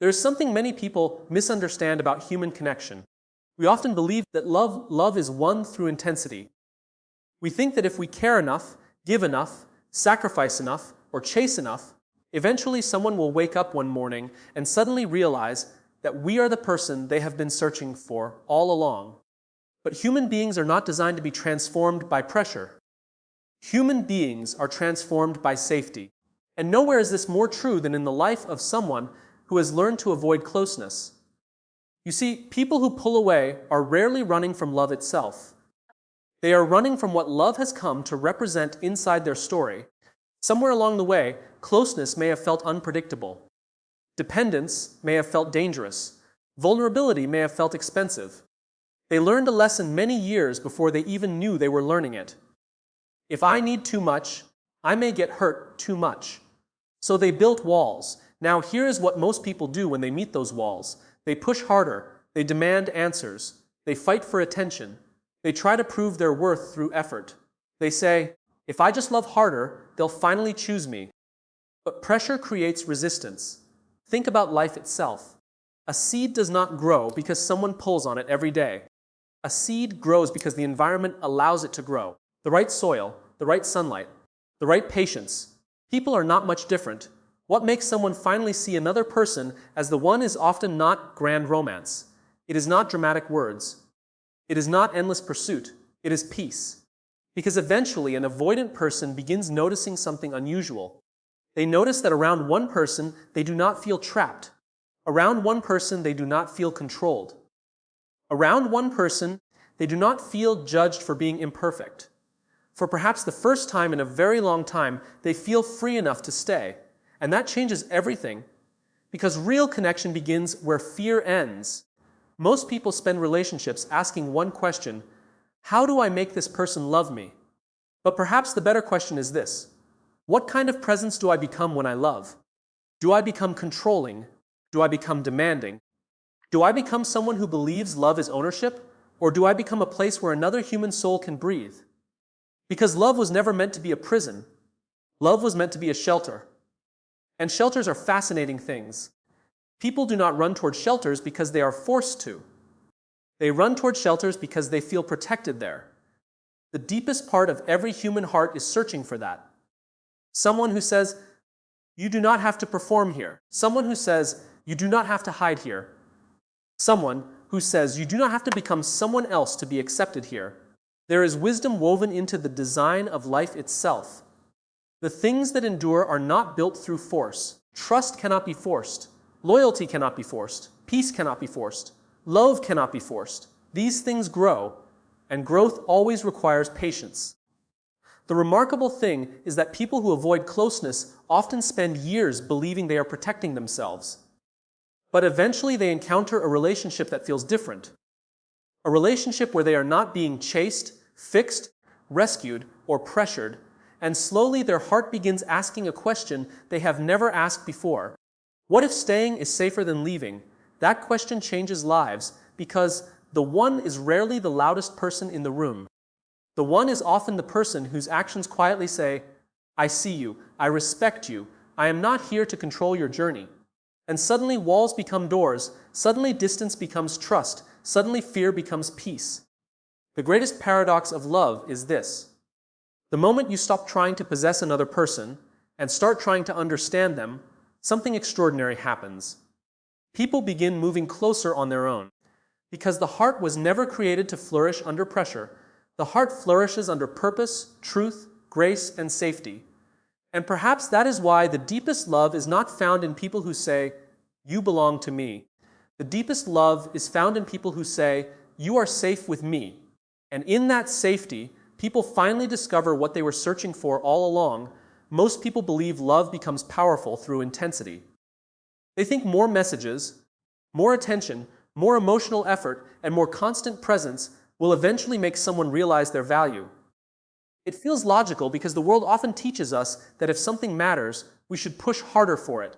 There is something many people misunderstand about human connection. We often believe that love is won through intensity. We think that if we care enough, give enough, sacrifice enough, or chase enough, eventually someone will wake up one morning and suddenly realize that we are the person they have been searching for all along. But human beings are not designed to be transformed by pressure. Human beings are transformed by safety. And nowhere is this more true than in the life of someone who has learned to avoid closeness. You see, people who pull away are rarely running from love itself. They are running from what love has come to represent inside their story. Somewhere along the way, closeness may have felt unpredictable. Dependence may have felt dangerous. Vulnerability may have felt expensive. They learned a lesson many years before they even knew they were learning it. If I need too much, I may get hurt too much. So they built walls. Now here is what most people do when they meet those walls. They push harder. They demand answers. They fight for attention. They try to prove their worth through effort. They say, if I just love harder, they'll finally choose me. But pressure creates resistance. Think about life itself. A seed does not grow because someone pulls on it every day. A seed grows because the environment allows it to grow. The right soil, the right sunlight, the right patience. People are not much different. What makes someone finally see another person as the one is often not grand romance. It is not dramatic words. It is not endless pursuit. It is peace. Because eventually an avoidant person begins noticing something unusual. They notice that around one person they do not feel trapped. Around one person they do not feel controlled. Around one person they do not feel judged for being imperfect. For perhaps the first time in a very long time, they feel free enough to stay. And that changes everything. Because real connection begins where fear ends. Most people spend relationships asking one question: how do I make this person love me? But perhaps the better question is this: what kind of presence do I become when I love? Do I become controlling? Do I become demanding? Do I become someone who believes love is ownership? Or do I become a place where another human soul can breathe? Because love was never meant to be a prison. Love was meant to be a shelter. And shelters are fascinating things. People do not run toward shelters because they are forced to. They run toward shelters because they feel protected there. The deepest part of every human heart is searching for that. Someone who says, you do not have to perform here. Someone who says, you do not have to hide here. Someone who says, you do not have to become someone else to be accepted here. There is wisdom woven into the design of life itself. The things that endure are not built through force. Trust cannot be forced. Loyalty cannot be forced. Peace cannot be forced. Love cannot be forced. These things grow, and growth always requires patience. The remarkable thing is that people who avoid closeness often spend years believing they are protecting themselves. But eventually they encounter a relationship that feels different. A relationship where they are not being chased, fixed, rescued, or pressured, and slowly their heart begins asking a question they have never asked before. What if staying is safer than leaving? That question changes lives because the one is rarely the loudest person in the room. The one is often the person whose actions quietly say, I see you, I respect you, I am not here to control your journey. And suddenly walls become doors, suddenly distance becomes trust, suddenly fear becomes peace. The greatest paradox of love is this: the moment you stop trying to possess another person and start trying to understand them, something extraordinary happens. People begin moving closer on their own. Because the heart was never created to flourish under pressure, the heart flourishes under purpose, truth, grace, and safety. And perhaps that is why the deepest love is not found in people who say, you belong to me. The deepest love is found in people who say, you are safe with me. And in that safety, people finally discover what they were searching for all along. Most people believe love becomes powerful through intensity. They think more messages, more attention, more emotional effort, and more constant presence will eventually make someone realize their value. It feels logical because the world often teaches us that if something matters, we should push harder for it.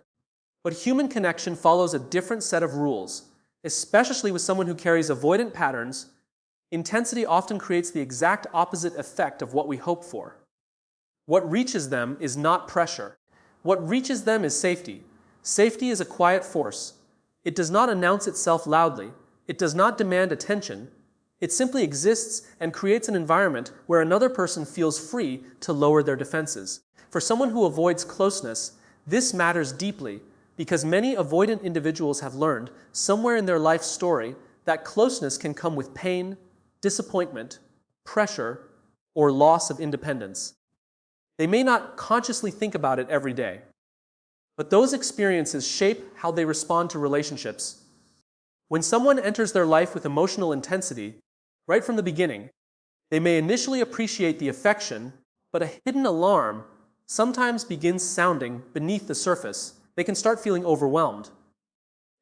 But human connection follows a different set of rules, especially with someone who carries avoidant patterns. Intensity often creates the exact opposite effect of what we hope for. What reaches them is not pressure. What reaches them is safety. Safety is a quiet force. It does not announce itself loudly. It does not demand attention. It simply exists and creates an environment where another person feels free to lower their defenses. For someone who avoids closeness, this matters deeply because many avoidant individuals have learned somewhere in their life story that closeness can come with pain, disappointment, pressure, or loss of independence. They may not consciously think about it every day, but those experiences shape how they respond to relationships. When someone enters their life with emotional intensity, right from the beginning, they may initially appreciate the affection, but a hidden alarm sometimes begins sounding beneath the surface. They can start feeling overwhelmed.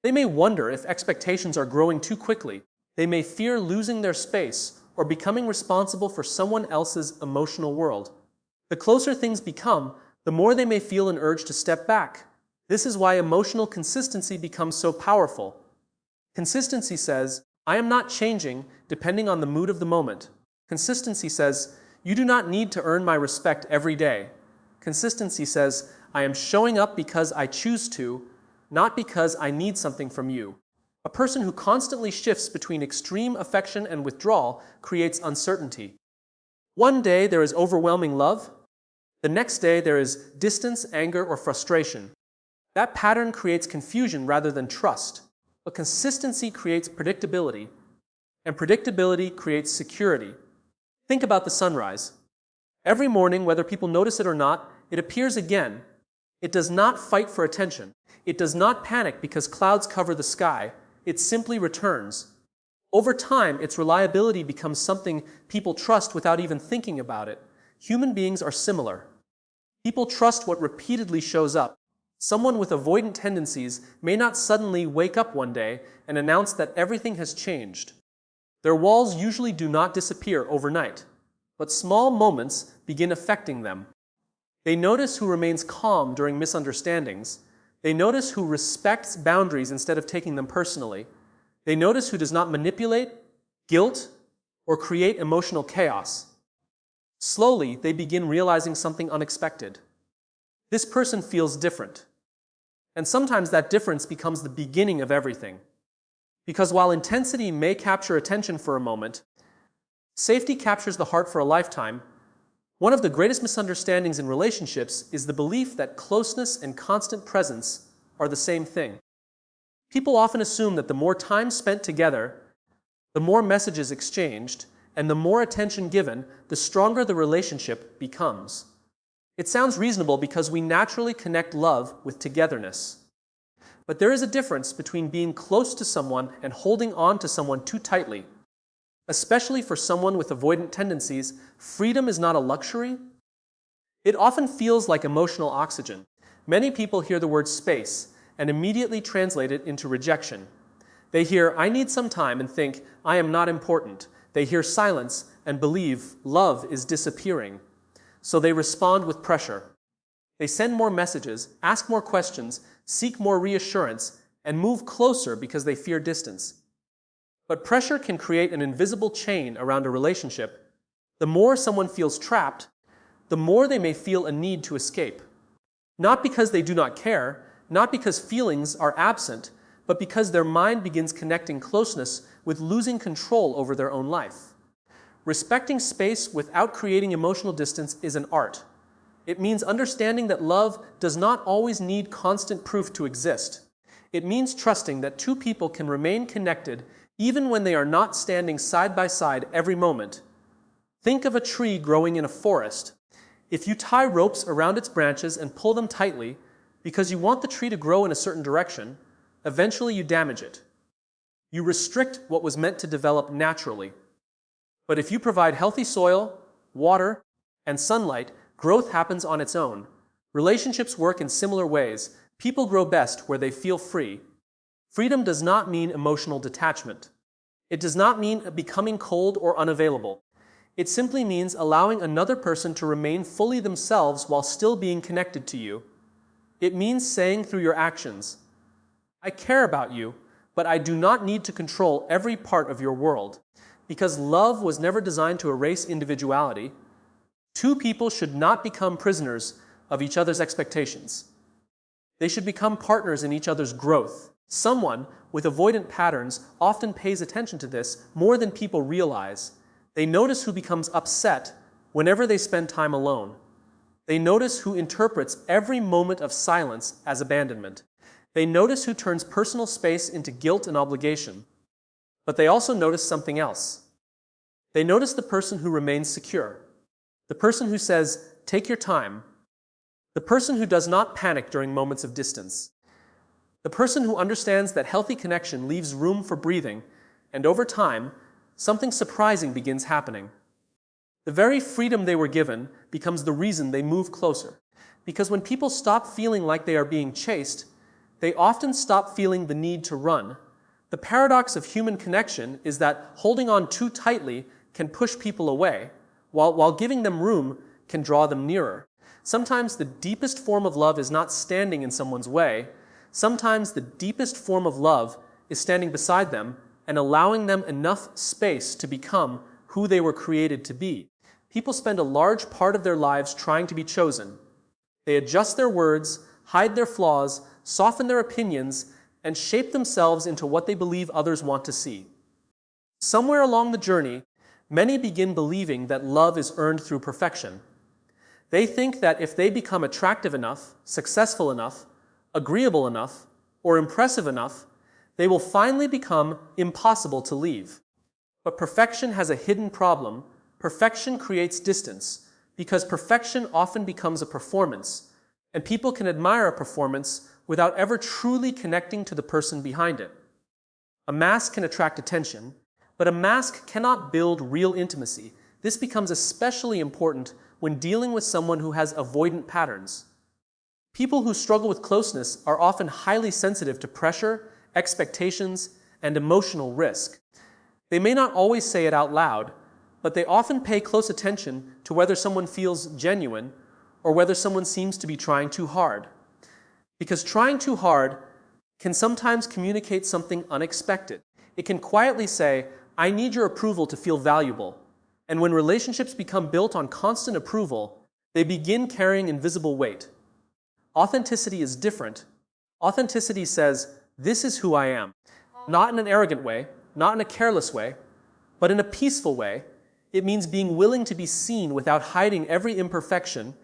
They may wonder if expectations are growing too quickly. They may fear losing their space or becoming responsible for someone else's emotional world. The closer things become, the more they may feel an urge to step back. This is why emotional consistency becomes so powerful. Consistency says, I am not changing depending on the mood of the moment. Consistency says, you do not need to earn my respect every day. Consistency says, I am showing up because I choose to, not because I need something from you. A person who constantly shifts between extreme affection and withdrawal creates uncertainty. One day there is overwhelming love. The next day there is distance, anger, or frustration. That pattern creates confusion rather than trust. But consistency creates predictability, and predictability creates security. Think about the sunrise. Every morning, whether people notice it or not, it appears again. It does not fight for attention. It does not panic because clouds cover the sky. It simply returns. Over time, its reliability becomes something people trust without even thinking about it. Human beings are similar. People trust what repeatedly shows up. Someone with avoidant tendencies may not suddenly wake up one day and announce that everything has changed. Their walls usually do not disappear overnight, but small moments begin affecting them. They notice who remains calm during misunderstandings. They notice who respects boundaries instead of taking them personally. They notice who does not manipulate, guilt, or create emotional chaos. Slowly, they begin realizing something unexpected. This person feels different. And sometimes that difference becomes the beginning of everything. Because while intensity may capture attention for a moment, safety captures the heart for a lifetime. One of the greatest misunderstandings in relationships is the belief that closeness and constant presence are the same thing. People often assume that the more time spent together, the more messages exchanged, and the more attention given, the stronger the relationship becomes. It sounds reasonable because we naturally connect love with togetherness. But there is a difference between being close to someone and holding on to someone too tightly. Especially for someone with avoidant tendencies, freedom is not a luxury. It often feels like emotional oxygen. Many people hear the word space and immediately translate it into rejection. They hear, I need some time, and think, I am not important. They hear silence and believe love is disappearing. So they respond with pressure. They send more messages, ask more questions, seek more reassurance, and move closer because they fear distance. But pressure can create an invisible chain around a relationship. The more someone feels trapped, the more they may feel a need to escape. Not because they do not care, not because feelings are absent, but because their mind begins connecting closeness with losing control over their own life. Respecting space without creating emotional distance is an art. It means understanding that love does not always need constant proof to exist. It means trusting that two people can remain connected even when they are not standing side by side every moment. Think of a tree growing in a forest. If you tie ropes around its branches and pull them tightly because you want the tree to grow in a certain direction, eventually you damage it. You restrict what was meant to develop naturally. But if you provide healthy soil, water, and sunlight, growth happens on its own. Relationships work in similar ways. People grow best where they feel free. Freedom does not mean emotional detachment. It does not mean becoming cold or unavailable. It simply means allowing another person to remain fully themselves while still being connected to you. It means saying through your actions, I care about you, but I do not need to control every part of your world. Because love was never designed to erase individuality, two people should not become prisoners of each other's expectations. They should become partners in each other's growth. Someone with avoidant patterns often pays attention to this more than people realize. They notice who becomes upset whenever they spend time alone. They notice who interprets every moment of silence as abandonment. They notice who turns personal space into guilt and obligation. But they also notice something else. They notice the person who remains secure, the person who says, "Take your time," the person who does not panic during moments of distance, the person who understands that healthy connection leaves room for breathing, and over time, something surprising begins happening. The very freedom they were given becomes the reason they move closer. Because when people stop feeling like they are being chased, they often stop feeling the need to run. The paradox of human connection is that holding on too tightly can push people away, while giving them room can draw them nearer. Sometimes the deepest form of love is not standing in someone's way. Sometimes the deepest form of love is standing beside them and allowing them enough space to become who they were created to be. People spend a large part of their lives trying to be chosen. They adjust their words, hide their flaws, soften their opinions, and shape themselves into what they believe others want to see. Somewhere along the journey, many begin believing that love is earned through perfection. They think that if they become attractive enough, successful enough, agreeable enough, or impressive enough, they will finally become impossible to leave. But perfection has a hidden problem. Perfection creates distance, because perfection often becomes a performance, and people can admire a performance without ever truly connecting to the person behind it. A mask can attract attention, but a mask cannot build real intimacy. This becomes especially important when dealing with someone who has avoidant patterns. People who struggle with closeness are often highly sensitive to pressure, expectations, and emotional risk. They may not always say it out loud, but they often pay close attention to whether someone feels genuine or whether someone seems to be trying too hard. Because trying too hard can sometimes communicate something unexpected. It can quietly say, "I need your approval to feel valuable." And when relationships become built on constant approval, they begin carrying invisible weight. Authenticity is different. Authenticity says, "This is who I am." Not in an arrogant way, not in a careless way, but in a peaceful way. It means being willing to be seen without hiding every imperfection.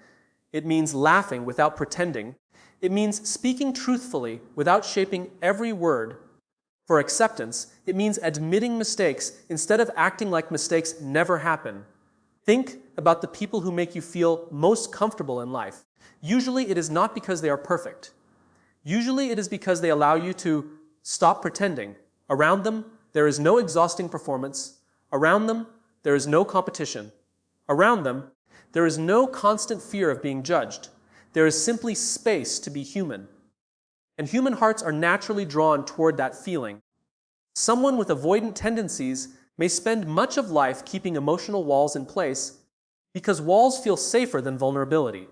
It means laughing without pretending. It means speaking truthfully without shaping every word. For acceptance, it means admitting mistakes instead of acting like mistakes never happen. Think about the people who make you feel most comfortable in life. Usually it is not because they are perfect. Usually it is because they allow you to stop pretending. Around them, there is no exhausting performance. Around them, there is no competition. Around them, there is no constant fear of being judged. There is simply space to be human. And human hearts are naturally drawn toward that feeling. Someone with avoidant tendencies may spend much of life keeping emotional walls in place because walls feel safer than vulnerability.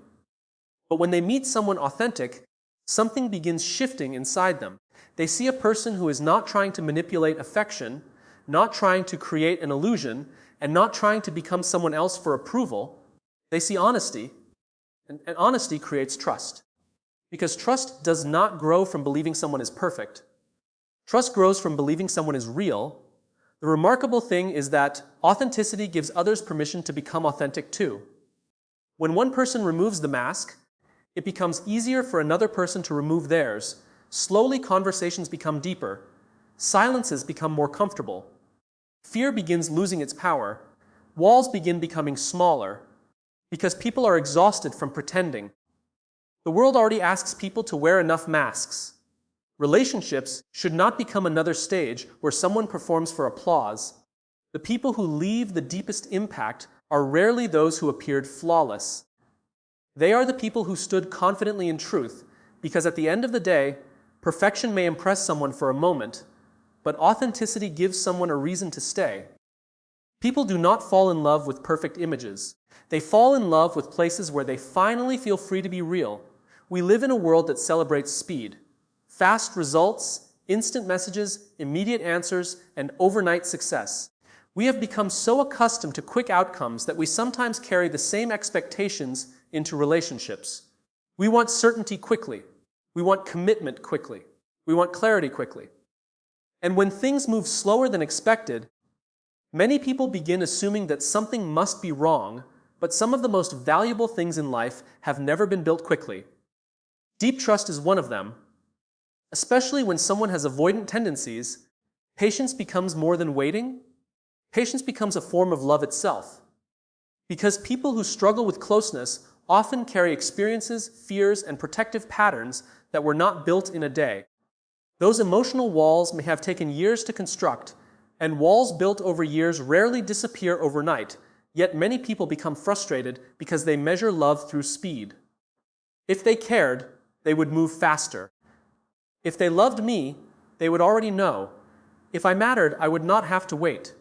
But when they meet someone authentic, something begins shifting inside them. They see a person who is not trying to manipulate affection, not trying to create an illusion, and not trying to become someone else for approval. They see honesty, and honesty creates trust. Because trust does not grow from believing someone is perfect. Trust grows from believing someone is real. The remarkable thing is that authenticity gives others permission to become authentic too. When one person removes the mask, it becomes easier for another person to remove theirs. Slowly, conversations become deeper. Silences become more comfortable. Fear begins losing its power. Walls begin becoming smaller because people are exhausted from pretending. The world already asks people to wear enough masks. Relationships should not become another stage where someone performs for applause. The people who leave the deepest impact are rarely those who appeared flawless. They are the people who stood confidently in truth, because at the end of the day, perfection may impress someone for a moment, but authenticity gives someone a reason to stay. People do not fall in love with perfect images. They fall in love with places where they finally feel free to be real. We live in a world that celebrates speed. Fast results, instant messages, immediate answers, and overnight success. We have become so accustomed to quick outcomes that we sometimes carry the same expectations into relationships. We want certainty quickly. We want commitment quickly. We want clarity quickly. And when things move slower than expected, many people begin assuming that something must be wrong, but some of the most valuable things in life have never been built quickly. Deep trust is one of them. Especially when someone has avoidant tendencies, patience becomes more than waiting. Patience becomes a form of love itself. Because people who struggle with closeness often carry experiences, fears, and protective patterns that were not built in a day. Those emotional walls may have taken years to construct, and walls built over years rarely disappear overnight, yet many people become frustrated because they measure love through speed. If they cared, they would move faster. If they loved me, they would already know. If I mattered, I would not have to wait.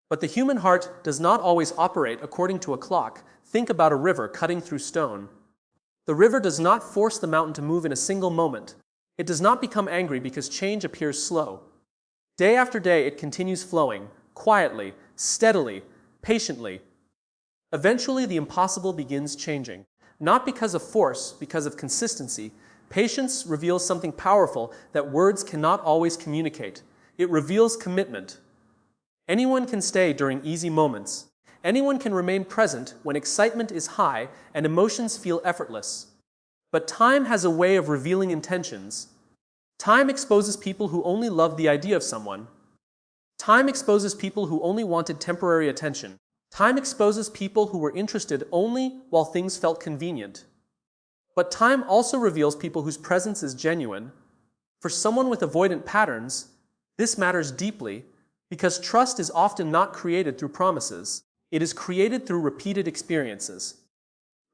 But the human heart does not always operate according to a clock. Think about a river cutting through stone. The river does not force the mountain to move in a single moment. It does not become angry because change appears slow. Day after day, it continues flowing, quietly, steadily, patiently. Eventually, the impossible begins changing. Not because of force, because of consistency. Patience reveals something powerful that words cannot always communicate. It reveals commitment. Anyone can stay during easy moments. Anyone can remain present when excitement is high and emotions feel effortless. But time has a way of revealing intentions. Time exposes people who only love the idea of someone. Time exposes people who only wanted temporary attention. Time exposes people who were interested only while things felt convenient. But time also reveals people whose presence is genuine. For someone with avoidant patterns, this matters deeply because trust is often not created through promises. It is created through repeated experiences.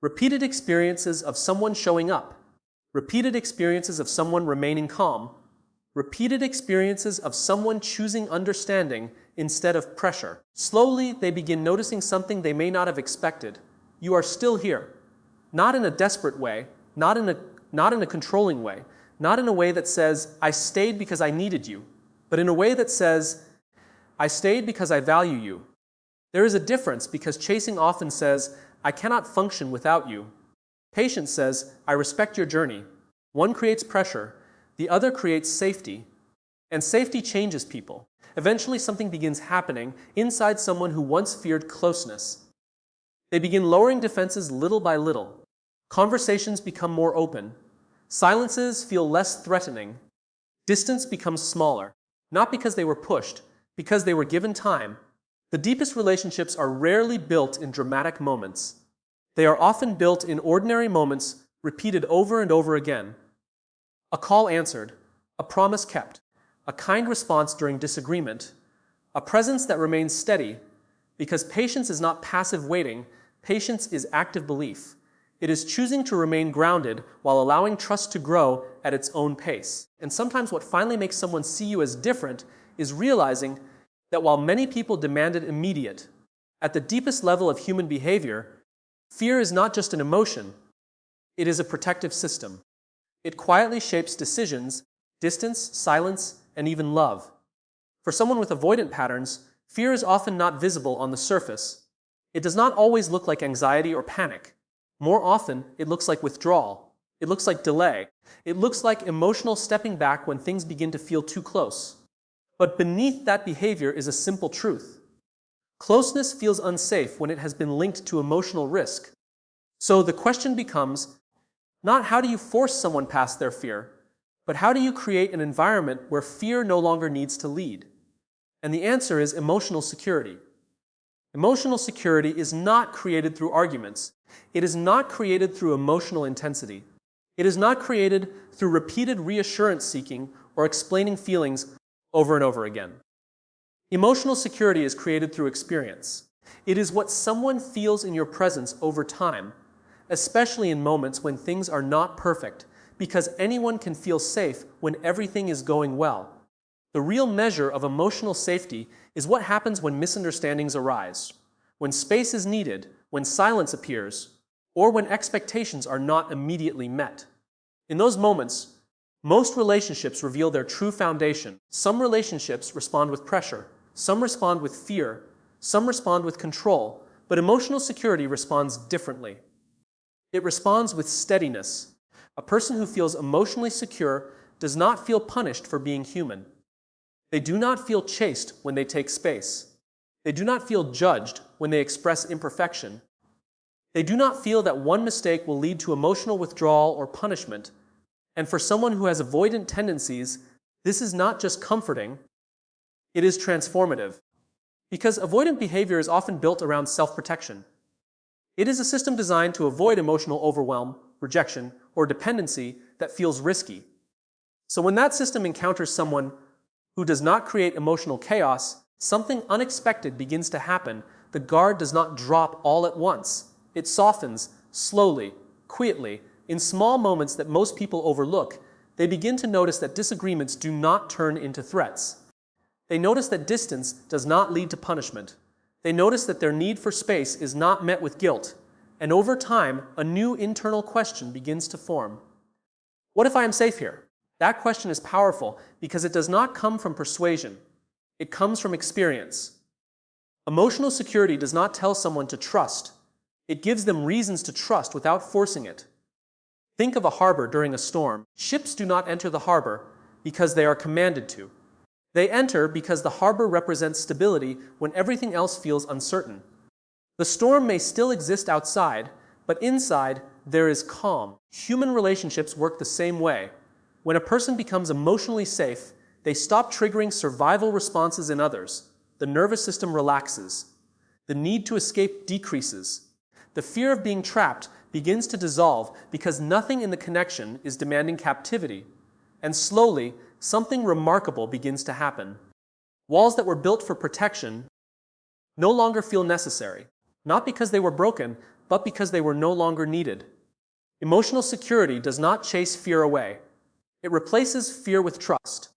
Repeated experiences of someone showing up. Repeated experiences of someone remaining calm. Repeated experiences of someone choosing understanding instead of pressure. Slowly, they begin noticing something they may not have expected. You are still here. Not in a desperate way, not in a controlling way, not in a way that says, I stayed because I needed you, but in a way that says, I stayed because I value you. There is a difference because chasing often says, I cannot function without you. Patience says, I respect your journey. One creates pressure, the other creates safety. And safety changes people. Eventually something begins happening inside someone who once feared closeness. They begin lowering defenses little by little. Conversations become more open. Silences feel less threatening. Distance becomes smaller. Not because they were pushed, because they were given time. The deepest relationships are rarely built in dramatic moments. They are often built in ordinary moments, repeated over and over again. A call answered, a promise kept, a kind response during disagreement, a presence that remains steady, because patience is not passive waiting, patience is active belief. It is choosing to remain grounded while allowing trust to grow at its own pace. And sometimes what finally makes someone see you as different is realizing that while many people demanded immediate, at the deepest level of human behavior, fear is not just an emotion, it is a protective system. It quietly shapes decisions, distance, silence, and even love. For someone with avoidant patterns, fear is often not visible on the surface. It does not always look like anxiety or panic. More often, it looks like withdrawal. It looks like delay. It looks like emotional stepping back when things begin to feel too close. But beneath that behavior is a simple truth. Closeness feels unsafe when it has been linked to emotional risk. So the question becomes, not how do you force someone past their fear, but how do you create an environment where fear no longer needs to lead? And the answer is emotional security. Emotional security is not created through arguments. It is not created through emotional intensity. It is not created through repeated reassurance seeking or explaining feelings over and over again. Emotional security is created through experience. It is what someone feels in your presence over time, especially in moments when things are not perfect, because anyone can feel safe when everything is going well. The real measure of emotional safety is what happens when misunderstandings arise, when space is needed, when silence appears, or when expectations are not immediately met. In those moments, most relationships reveal their true foundation. Some relationships respond with pressure, some respond with fear, some respond with control, but emotional security responds differently. It responds with steadiness. A person who feels emotionally secure does not feel punished for being human. They do not feel chased when they take space. They do not feel judged when they express imperfection. They do not feel that one mistake will lead to emotional withdrawal or punishment. And for someone who has avoidant tendencies, this is not just comforting, it is transformative. Because avoidant behavior is often built around self-protection. It is a system designed to avoid emotional overwhelm, rejection, or dependency that feels risky. So when that system encounters someone who does not create emotional chaos, something unexpected begins to happen. The guard does not drop all at once. It softens, slowly, quietly, in small moments that most people overlook. They begin to notice that disagreements do not turn into threats. They notice that distance does not lead to punishment. They notice that their need for space is not met with guilt. And over time, a new internal question begins to form. What if I am safe here? That question is powerful because it does not come from persuasion. It comes from experience. Emotional security does not tell someone to trust. It gives them reasons to trust without forcing it. Think of a harbor during a storm. Ships do not enter the harbor because they are commanded to. They enter because the harbor represents stability when everything else feels uncertain. The storm may still exist outside, but inside there is calm. Human relationships work the same way. When a person becomes emotionally safe, they stop triggering survival responses in others. The nervous system relaxes. The need to escape decreases. The fear of being trapped begins to dissolve because nothing in the connection is demanding captivity. And slowly, something remarkable begins to happen. Walls that were built for protection no longer feel necessary, not because they were broken, but because they were no longer needed. Emotional security does not chase fear away. It replaces fear with trust.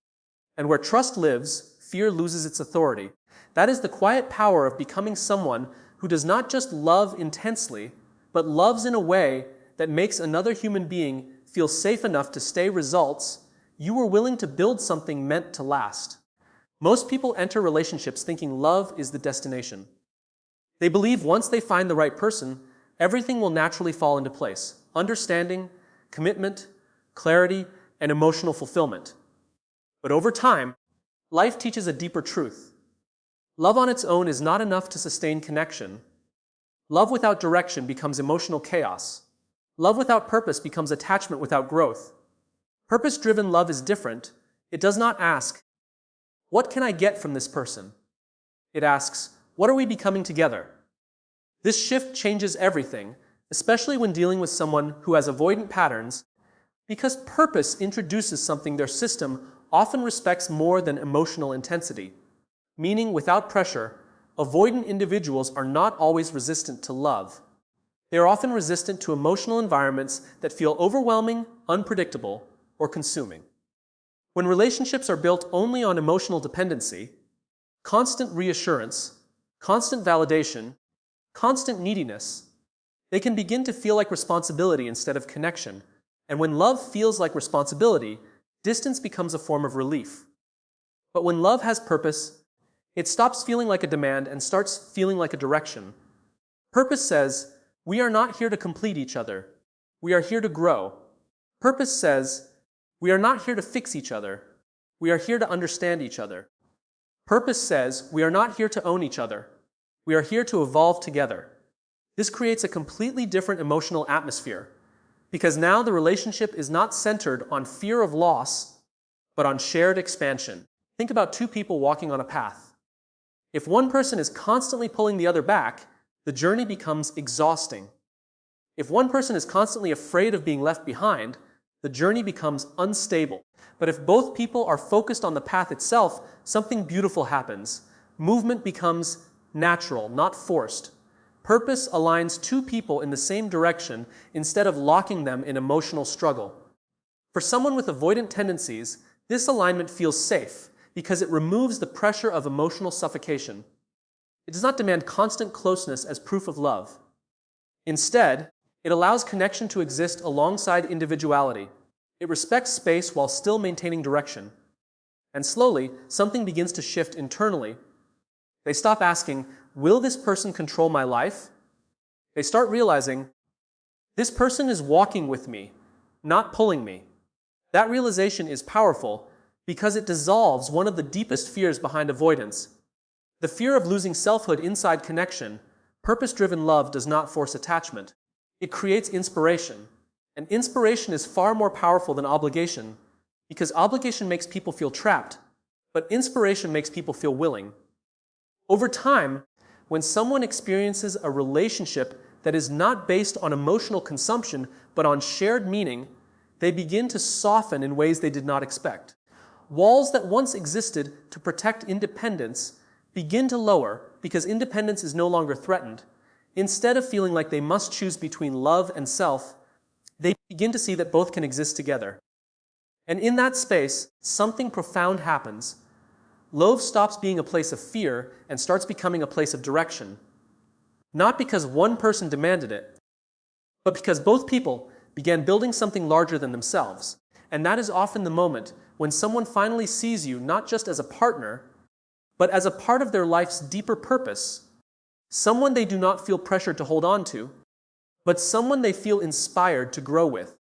And where trust lives, fear loses its authority. That is the quiet power of becoming someone who does not just love intensely, but loves in a way that makes another human being feel safe enough to stay results. You are willing to build something meant to last. Most people enter relationships thinking love is the destination. They believe once they find the right person, everything will naturally fall into place. Understanding, commitment, clarity, and emotional fulfillment. But over time, life teaches a deeper truth. Love on its own is not enough to sustain connection. Love without direction becomes emotional chaos. Love without purpose becomes attachment without growth. Purpose-driven love is different. It does not ask, what can I get from this person? It asks, what are we becoming together? This shift changes everything, especially when dealing with someone who has avoidant patterns, because purpose introduces something their system often respects more than emotional intensity. Meaning, without pressure, avoidant individuals are not always resistant to love. They are often resistant to emotional environments that feel overwhelming, unpredictable, or consuming. When relationships are built only on emotional dependency, constant reassurance, constant validation, constant neediness, they can begin to feel like responsibility instead of connection. And when love feels like responsibility, distance becomes a form of relief. But when love has purpose, it stops feeling like a demand and starts feeling like a direction. Purpose says, we are not here to complete each other. We are here to grow. Purpose says, we are not here to fix each other. We are here to understand each other. Purpose says, we are not here to own each other. We are here to evolve together. This creates a completely different emotional atmosphere, because now the relationship is not centered on fear of loss, but on shared expansion. Think about two people walking on a path. If one person is constantly pulling the other back, the journey becomes exhausting. If one person is constantly afraid of being left behind, the journey becomes unstable. But if both people are focused on the path itself, something beautiful happens. Movement becomes natural, not forced. Purpose aligns two people in the same direction instead of locking them in emotional struggle. For someone with avoidant tendencies, this alignment feels safe because it removes the pressure of emotional suffocation. It does not demand constant closeness as proof of love. Instead, it allows connection to exist alongside individuality. It respects space while still maintaining direction. And slowly, something begins to shift internally. They stop asking, will this person control my life? They start realizing, this person is walking with me, not pulling me. That realization is powerful because it dissolves one of the deepest fears behind avoidance. The fear of losing selfhood inside connection. Purpose-driven love does not force attachment. It creates inspiration. And inspiration is far more powerful than obligation, because obligation makes people feel trapped, but inspiration makes people feel willing. Over time, when someone experiences a relationship that is not based on emotional consumption, but on shared meaning, they begin to soften in ways they did not expect. Walls that once existed to protect independence begin to lower because independence is no longer threatened. Instead of feeling like they must choose between love and self, they begin to see that both can exist together. And in that space, something profound happens. Love stops being a place of fear and starts becoming a place of direction. Not because one person demanded it, but because both people began building something larger than themselves. And that is often the moment when someone finally sees you not just as a partner, but as a part of their life's deeper purpose. Someone they do not feel pressured to hold on to, but someone they feel inspired to grow with.